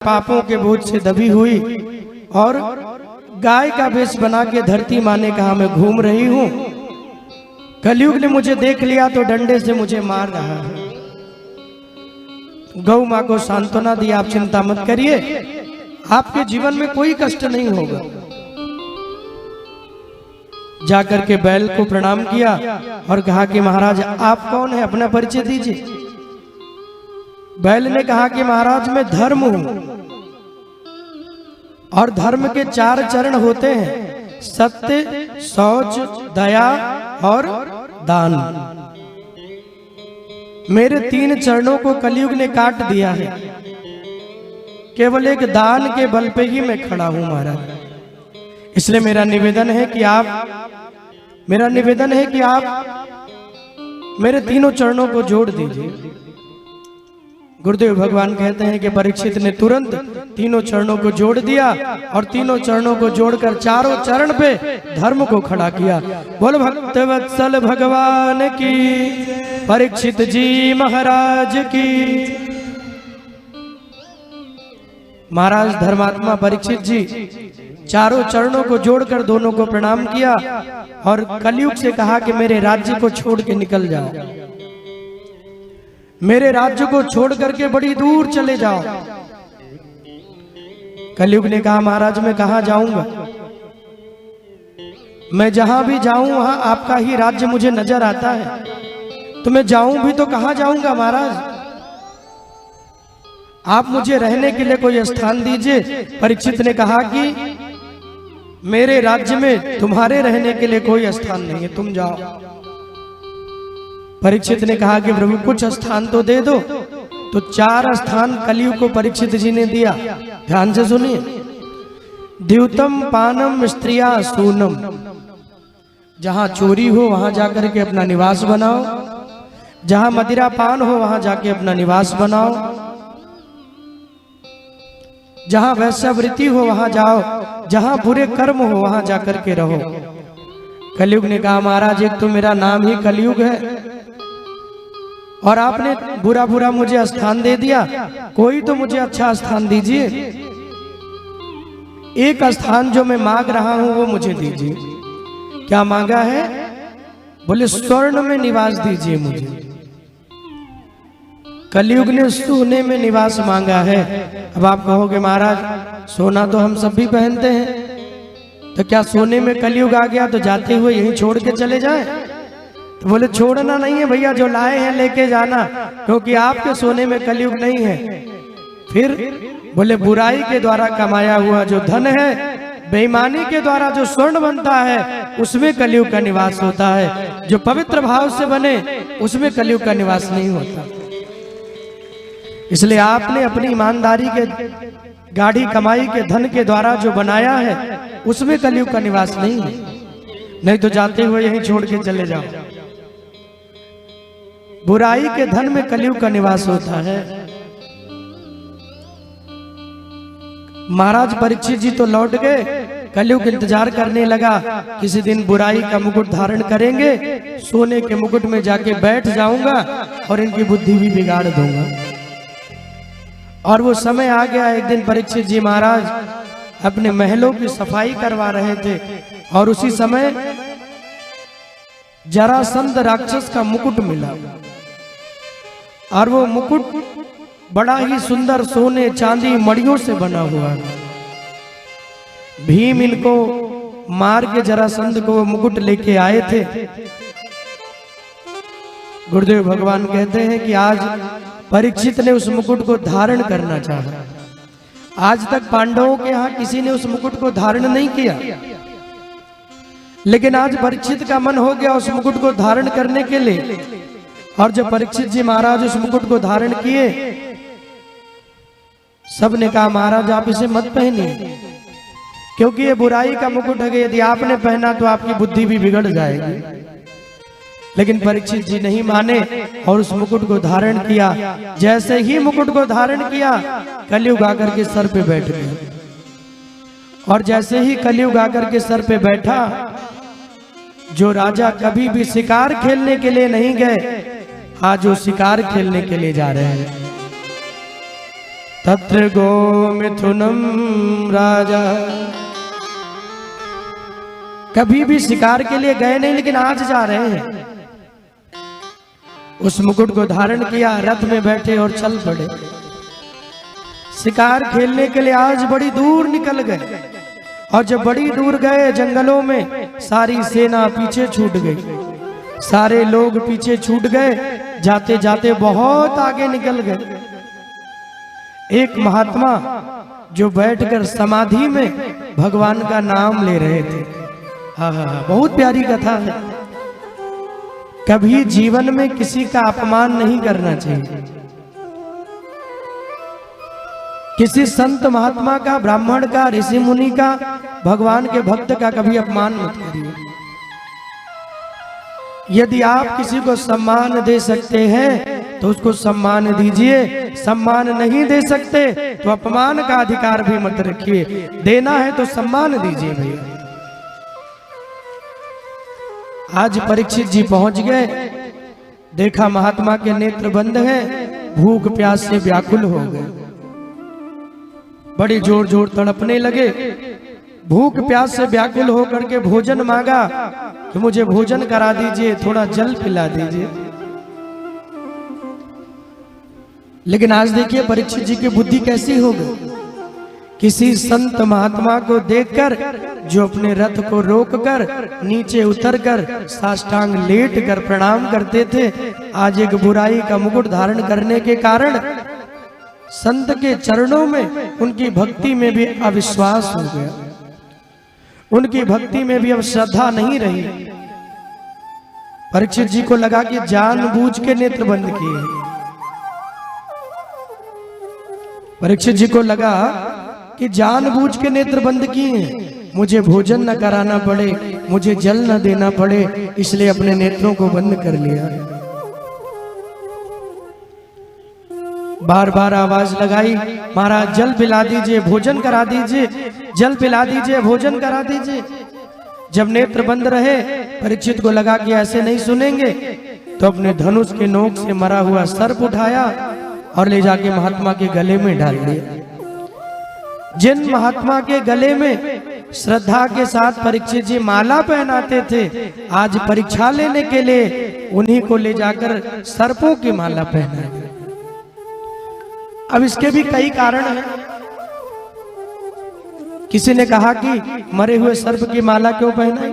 पापों के बोझ से दबी हुई और गाय का वेश बना के धरती माँ ने कहा मैं घूम रही हूं। कलयुग ने मुझे देख लिया तो डंडे से मुझे मार रहा है। गौ माँ को सांत्वना दी, आप चिंता मत करिए, आपके जीवन में कोई कष्ट नहीं होगा। जाकर के बैल को प्रणाम किया और कहा कि महाराज आप कौन है, अपना परिचय दीजिए। बैल ने कहा कि महाराज मैं धर्म हूं और धर्म के 4 चरण होते हैं, सत्य, शौच, दया और दान। मेरे 3 चरणों को कलयुग ने काट दिया है, केवल एक दान के बल पे ही मैं खड़ा हूं महाराज। इसलिए मेरा निवेदन है कि आप मेरे 3 चरणों को जोड़ दीजिए। गुरुदेव भगवान कहते हैं कि परीक्षित ने तुरंत 3 चरणों को जोड़ दिया और 3 चरणों को जोड़कर 4 चरण पे धर्म को खड़ा किया। बोल भक्तवत्सल भगवान की, परीक्षित जी महाराज की। महाराज धर्मात्मा परीक्षित जी 4 चरणों को जोड़कर दोनों को प्रणाम किया और कलयुग से कहा कि मेरे राज्य को छोड़ के निकल जाओ, मेरे राज्य को छोड़ करके बड़ी दूर चले जाओ। कलयुग ने कहा महाराज मैं कहां जाऊंगा, मैं जहां भी जाऊं वहां आपका ही राज्य मुझे नजर आता है, तो मैं जाऊं भी तो कहां जाऊंगा महाराज, आप मुझे रहने के लिए कोई स्थान दीजिए। परीक्षित ने कहा कि मेरे राज्य में तुम्हारे रहने के लिए कोई स्थान नहीं है, तुम जाओ। परीक्षित ने कहा कि प्रभु कुछ स्थान तो दे दो। तो 4 स्थान कलयुग को परीक्षित जी ने दिया। ध्यान से सुनिए। द्यूतम पानम स्त्रिया सूनम, जहां चोरी हो वहां जाकर के अपना निवास बनाओ, जहां मदिरा पान हो वहां जाके अपना निवास बनाओ, जहां वैश्यावृत्ति हो वहां जाओ, जहां बुरे कर्म हो वहां जाकर के रहो। कलयुग ने कहा महाराज एक तो मेरा नाम ही कलयुग है और आपने बुरा बुरा मुझे स्थान दे दिया, कोई तो मुझे अच्छा स्थान दीजिए। एक स्थान जो मैं मांग रहा हूं वो मुझे दीजिए। क्या मांगा है? बोले स्वर्ण में निवास दीजिए मुझे। कलयुग ने सोने में निवास मांगा है। अब आप कहोगे महाराज सोना तो हम सब भी पहनते हैं, तो क्या सोने में कलयुग आ गया तो जाते हुए यहीं छोड़ के चले जाएं? तो बोले छोड़ना नहीं है भैया, जो लाए हैं लेके जाना, क्योंकि आपके सोने में कलयुग नहीं है। फिर बोले बुराई के द्वारा कमाया हुआ जो धन है, बेईमानी के द्वारा जो स्वर्ण बनता है, उसमें कलयुग का निवास होता है। जो पवित्र भाव से बने उसमें कलयुग का निवास नहीं होता। इसलिए आपने अपनी ईमानदारी के गाढ़ी कमाई के धन के द्वारा जो बनाया है उसमें कलयुग का निवास नहीं है, नहीं तो जाते हुए यहीं छोड़ के चले जाओ। बुराई के धन में कलयुग का निवास होता है। महाराज परीक्षित जी तो लौट गए, कलयुग इंतजार करने लगा किसी दिन बुराई का मुकुट धारण करेंगे, सोने के मुकुट में जाके बैठ जाऊंगा और इनकी बुद्धि भी बिगाड़ दूंगा। और वो समय आ गया। एक दिन परीक्षित जी महाराज अपने महलों की सफाई करवा रहे थे और उसी समय जरासंध राक्षस का मुकुट मिला और वो मुकुट बड़ा ही सुंदर सोने चांदी मड़ियों से बना हुआ। भीम इनको मार के जरासंध को वो मुकुट लेके आए थे। गुरुदेव भगवान कहते हैं कि आज परीक्षित ने उस मुकुट को धारण करना चाहा। आज तक पांडवों के यहाँ किसी ने उस मुकुट को धारण नहीं किया, लेकिन आज परीक्षित का मन हो गया उस मुकुट को धारण करने के लिए। और जब परीक्षित जी महाराज उस मुकुट को धारण किए, सबने कहा महाराज आप इसे मत पहनिए, क्योंकि ये बुराई का मुकुट है, यदि आपने पहना तो आपकी बुद्धि भी बिगड़ जाएगी। लेकिन परीक्षित जी नहीं माने और उस मुकुट को धारण किया। जैसे ही मुकुट को धारण किया कलयुग आकर के सर पे बैठ गया, और जैसे ही कलयुग आकर के सर पे बैठा, जो राजा कभी भी शिकार खेलने के लिए नहीं गए, आज वो शिकार खेलने के लिए जा रहे हैं। तत्र गो मिथुनम राजा। कभी भी शिकार के लिए गए नहीं, लेकिन आज जा रहे हैं। उस मुकुट को धारण किया, रथ में बैठे और चल पड़े। शिकार खेलने के लिए आज बड़ी दूर निकल गए, और जब बड़ी दूर गए जंगलों में, सारी सेना पीछे छूट गई, सारे लोग पीछे छूट गए। जाते जाते बहुत आगे निकल गए। एक महात्मा जो बैठकर समाधि में भगवान का नाम ले रहे थे। बहुत प्यारी कथा है। कभी जीवन में किसी का अपमान नहीं करना चाहिए। किसी संत महात्मा का, ब्राह्मण का, ऋषि मुनि का, भगवान के भक्त का कभी अपमान मत करिए। यदि आप किसी को सम्मान दे सकते हैं तो उसको सम्मान दीजिए। सम्मान नहीं दे सकते तो अपमान का अधिकार भी मत रखिए। देना है तो सम्मान दीजिए भैया। आज परीक्षित जी पहुंच गए, देखा महात्मा के नेत्र बंद हैं, भूख प्यास से व्याकुल हो गए, बड़ी जोर जोर तड़पने लगे। भूख प्यास से व्याकुल होकर के भोजन मांगा कि मुझे भोजन करा दीजिए, थोड़ा जल पिला दीजिए। लेकिन आज देखिए परीक्षित जी की बुद्धि कैसी हो गई। किसी संत महात्मा को देखकर, जो अपने रथ को रोककर नीचे उतरकर साष्टांग लेट कर प्रणाम करते थे, आज एक बुराई का मुकुट धारण करने के कारण संत के चरणों में, उनकी भक्ति में भी अविश्वास हो गया। उनकी भक्ति में भी अब श्रद्धा नहीं रही। परीक्षित जी को लगा कि जानबूझ के नेत्र बंद किए। परीक्षित जी को लगा कि जानबूझ के नेत्र बंद किए हैं, मुझे भोजन न कराना पड़े, मुझे जल न देना पड़े, इसलिए अपने नेत्रों को बंद कर लिया। बार बार आवाज लगाई, महाराज जल पिला दीजिए, भोजन करा दीजिए, जल पिला दीजिए, भोजन करा दीजिए। जब नेत्र बंद रहे, परीक्षित को लगा कि ऐसे नहीं सुनेंगे, तो अपने धनुष के नोक से मरा हुआ सर्प उठाया और ले जाके महात्मा के गले में डाल दिया। जिन महात्मा के गले में श्रद्धा के साथ परीक्षित जी माला पहनाते थे, आज परीक्षा लेने के लिए उन्हीं को ले जाकर सर्पों की माला पहनाई। अब इसके भी कई कारण हैं। किसी ने कहा कि मरे हुए सर्प की माला क्यों पहनाई?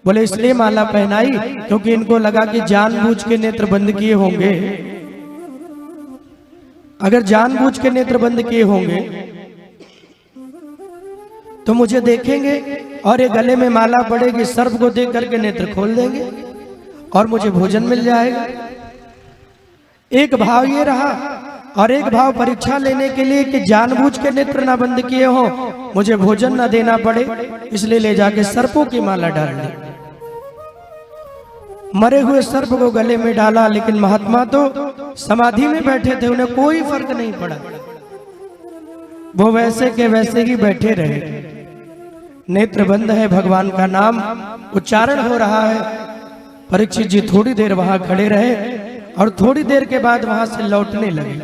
बोले इसलिए माला पहनाई क्योंकि इनको लगा कि जानबूझ के नेत्र बंद किए होंगे। अगर जानबूझ के नेत्र बंद किए होंगे तो मुझे देखेंगे और ये गले में माला पड़ेगी, सर्प को देख करके नेत्र खोल देंगे और मुझे भोजन मिल जाएगा। एक भाव ये रहा, और एक भाव परीक्षा लेने के लिए कि जानबूझ के नेत्र ना बंद किए हो, मुझे भोजन ना देना पड़े, इसलिए ले जाके सर्पों की माला डाल दी। मरे हुए सर्प को गले में डाला, लेकिन महात्मा तो समाधि में बैठे थे, उन्हें कोई फर्क नहीं पड़ा। वो वैसे के वैसे ही बैठे रहे। नेत्र बंद है, भगवान का नाम उच्चारण हो रहा है। परीक्षित जी थोड़ी देर वहां खड़े रहे और थोड़ी देर के बाद वहां से लौटने लगे।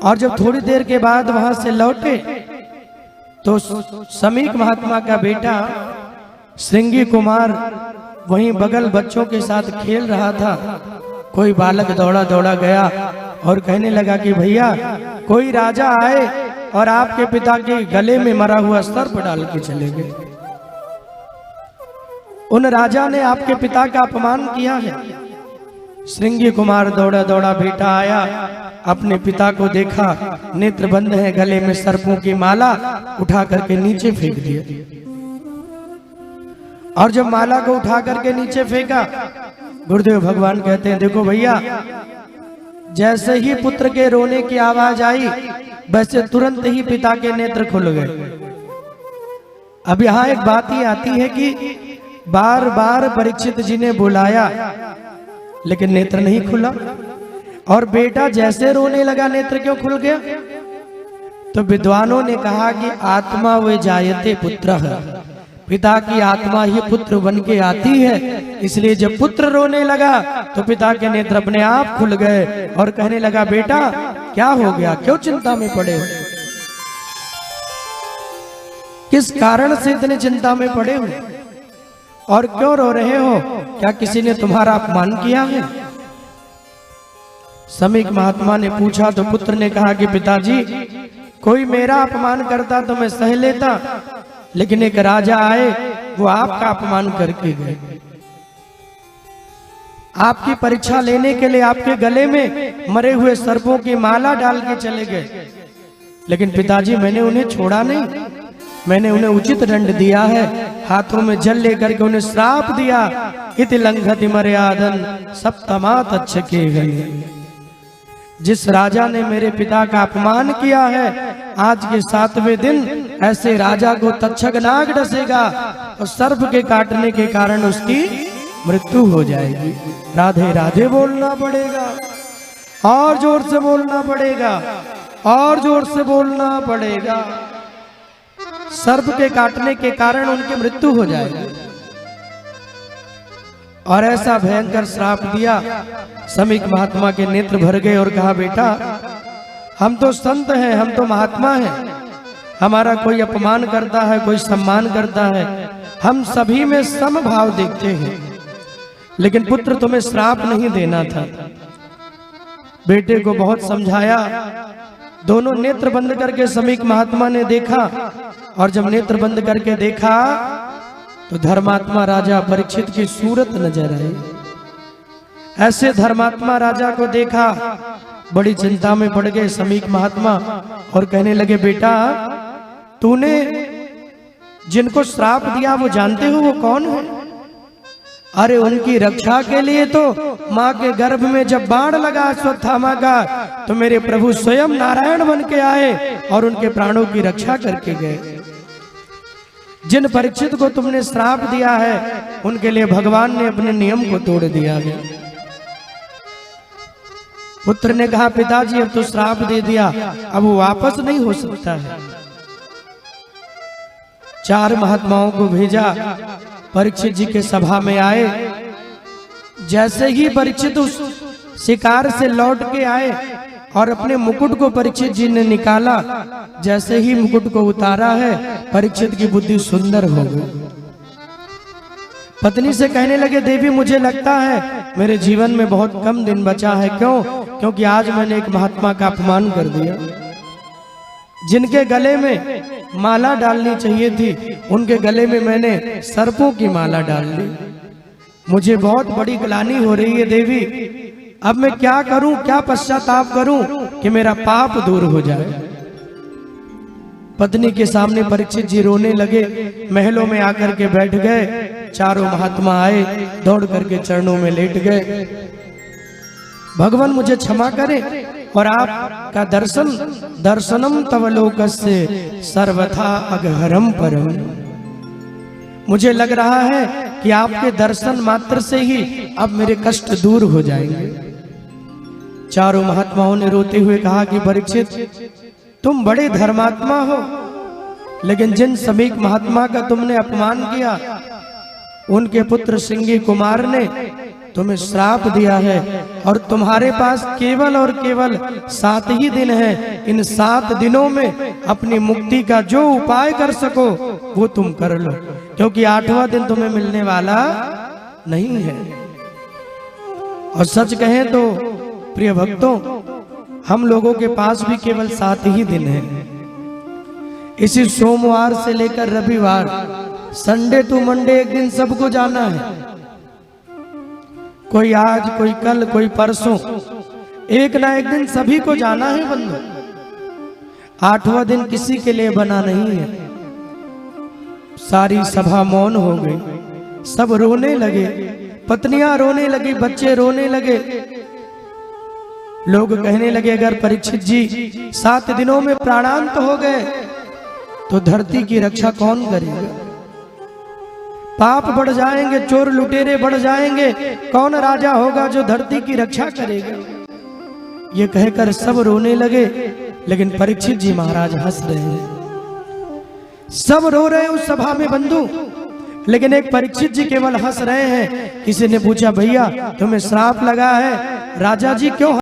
और जब थोड़ी देर के बाद वहां से लौटे तो समीक महात्मा का बेटा श्रृंगी कुमार वहीं बगल बच्चों के साथ खेल रहा था। कोई बालक दौड़ा दौड़ा गया और कहने लगा कि भैया कोई राजा आए और आपके पिता के गले में मरा हुआ सर्प डाल के चले गए। उन राजा ने आपके पिता का अपमान किया है। श्रृंगी कुमार दौड़ा दौड़ा बेटा आया, अपने पिता को देखा, नेत्र बंद है, गले में सर्पों की माला, उठा करके नीचे फेंक दिया। और जब माला को उठा करके नीचे फेंका, गुरुदेव भगवान कहते हैं देखो भैया, जैसे ही पुत्र के रोने की आवाज आई वैसे तुरंत ही पिता के नेत्र खुल गए। अब यहाँ एक बात ही आती है कि बार बार परीक्षित जी ने बुलाया लेकिन नेत्र नहीं खुला, और बेटा जैसे रोने लगा नेत्र क्यों खुल गया? तो विद्वानों ने कहा कि आत्मा वे जायते पुत्र है, पिता की आत्मा ही पुत्र बन के आती है, इसलिए जब पुत्र रोने लगा तो पिता के नेत्र अपने आप खुल गए और कहने लगा बेटा क्या हो गया, क्यों चिंता में पड़े हो? किस कारण से इतने चिंता में पड़े हो और क्यों रो रहे हो? क्या किसी ने तुम्हारा अपमान किया है? समीक महात्मा ने पूछा तो पुत्र ने कहा कि पिताजी, कोई मेरा अपमान करता तो मैं सह लेता, लेकिन एक राजा आए, वो आपका अपमान करके गए। आपकी परीक्षा लेने के लिए आपके गले में मरे हुए सर्पों की माला डाल के चले गए, लेकिन पिताजी मैंने उन्हें छोड़ा नहीं, मैंने उन्हें उचित दंड दिया है। हाथों में जल लेकर के उन्हें श्राप दिया, इति लंघति मर्यादन सप्तमात् अच्छके गए। जिस राजा ने मेरे पिता का अपमान किया है, आज के 7वें दिन ऐसे राजा को तक्षक नाग डसेगा और सर्प के काटने के कारण उसकी मृत्यु हो जाएगी। राधे राधे बोलना पड़ेगा, और जोर से बोलना पड़ेगा, और जोर से बोलना पड़ेगा। सर्प के काटने के कारण उनकी मृत्यु हो जाएगी। और ऐसा भयंकर श्राप दिया, समीक महात्मा के नेत्र भर गए और कहा, बेटा हम तो संत हैं, हम तो महात्मा हैं, हमारा कोई अपमान करता है, कोई सम्मान करता है, हम सभी में समभाव देखते हैं, लेकिन पुत्र तुम्हें श्राप नहीं देना था। बेटे को बहुत समझाया, दोनों नेत्र बंद करके समीक महात्मा ने देखा, और जब नेत्र बंद करके देखा तो धर्मात्मा राजा परीक्षित की सूरत नजर आई। ऐसे धर्मात्मा राजा को देखा, बड़ी चिंता में पड़ गए समीक महात्मा और कहने लगे, बेटा तूने जिनको श्राप दिया वो जानते हो वो कौन है? अरे उनकी रक्षा के लिए तो माँ के गर्भ में जब बाण लगा अश्वत्थामा का, तो मेरे प्रभु स्वयं नारायण बन के आए और उनके प्राणों की रक्षा करके गए। जिन परीक्षित को तुमने श्राप दिया है, उनके लिए भगवान ने अपने नियम को तोड़ दिया है। पुत्र ने कहा, पिताजी अब तो श्राप दे दिया, अब वो वापस नहीं हो सकता है। 4 महात्माओं को भेजा, परीक्षित जी के सभा में आए। जैसे ही परीक्षित उस शिकार से लौट के आए और अपने मुकुट को परीक्षित जी ने निकाला, जैसे ही मुकुट को उतारा है, परीक्षित की बुद्धि सुंदर हो गई। पत्नी से कहने लगे, देवी मुझे लगता है मेरे जीवन में बहुत कम दिन बचा है। क्यों? क्योंकि आज मैंने एक महात्मा का अपमान कर दिया। जिनके गले में माला डालनी चाहिए थी, उनके गले में मैंने सर्पों की माला डाल दी। मुझे बहुत बड़ी ग्लानि हो रही है देवी, अब मैं क्या करूं, क्या पश्चाताप करूं कि मेरा पाप दूर हो जाए। पत्नी के सामने परीक्षित जी रोने लगे, महलों में आकर के बैठ गए। 4 महात्मा आए, दौड़ करके चरणों में लेट गए। भगवान मुझे क्षमा करें और आपका दर्शनम तव लोकस्य सर्वथा अघहरम परम। मुझे लग रहा है कि आपके दर्शन मात्र से ही अब मेरे कष्ट दूर हो जाएंगे। 4 महात्माओं ने रोते हुए कहा कि परीक्षित तुम बड़े धर्मात्मा हो, लेकिन जिन समीक महात्मा का तुमने अपमान किया, उनके पुत्र सिंगी कुमार ने तुम्हें श्राप दिया है और तुम्हारे पास केवल और केवल 7 ही दिन है। इन 7 दिनों में अपनी मुक्ति का जो उपाय कर सको वो तुम कर लो, क्योंकि 8वां दिन तुम्हें मिलने वाला नहीं है। और सच कहें तो प्रिय भक्तों, हम लोगों के पास भी केवल 7 ही दिन है। इसी सोमवार से लेकर रविवार, संडे टू मंडे, एक दिन सबको जाना है। कोई आज, कोई कल, कोई परसों, एक ना एक दिन सभी को जाना है बंधु। 8वां दिन किसी के लिए बना नहीं है। सारी सभा मौन हो गई, सब रोने लगे, पत्नियां रोने लगी, बच्चे रोने लगे। लोग कहने लगे, अगर परीक्षित जी 7 दिनों में प्राणांत हो गए तो धरती की रक्षा कौन करेगा? पाप बढ़ जाएंगे, चोर लुटेरे बढ़ जाएंगे, कौन राजा होगा जो धरती की रक्षा करेगा? ये कहकर सब रोने लगे, लेकिन परीक्षित जी महाराज हंस रहे हैं। सब रो रहे हैं उस सभा में बंधु, लेकिन एक परीक्षित जी केवल हंस रहे हैं। किसी ने पूछा, भैया तुम्हें श्राप लगा है, राजा जी क्यों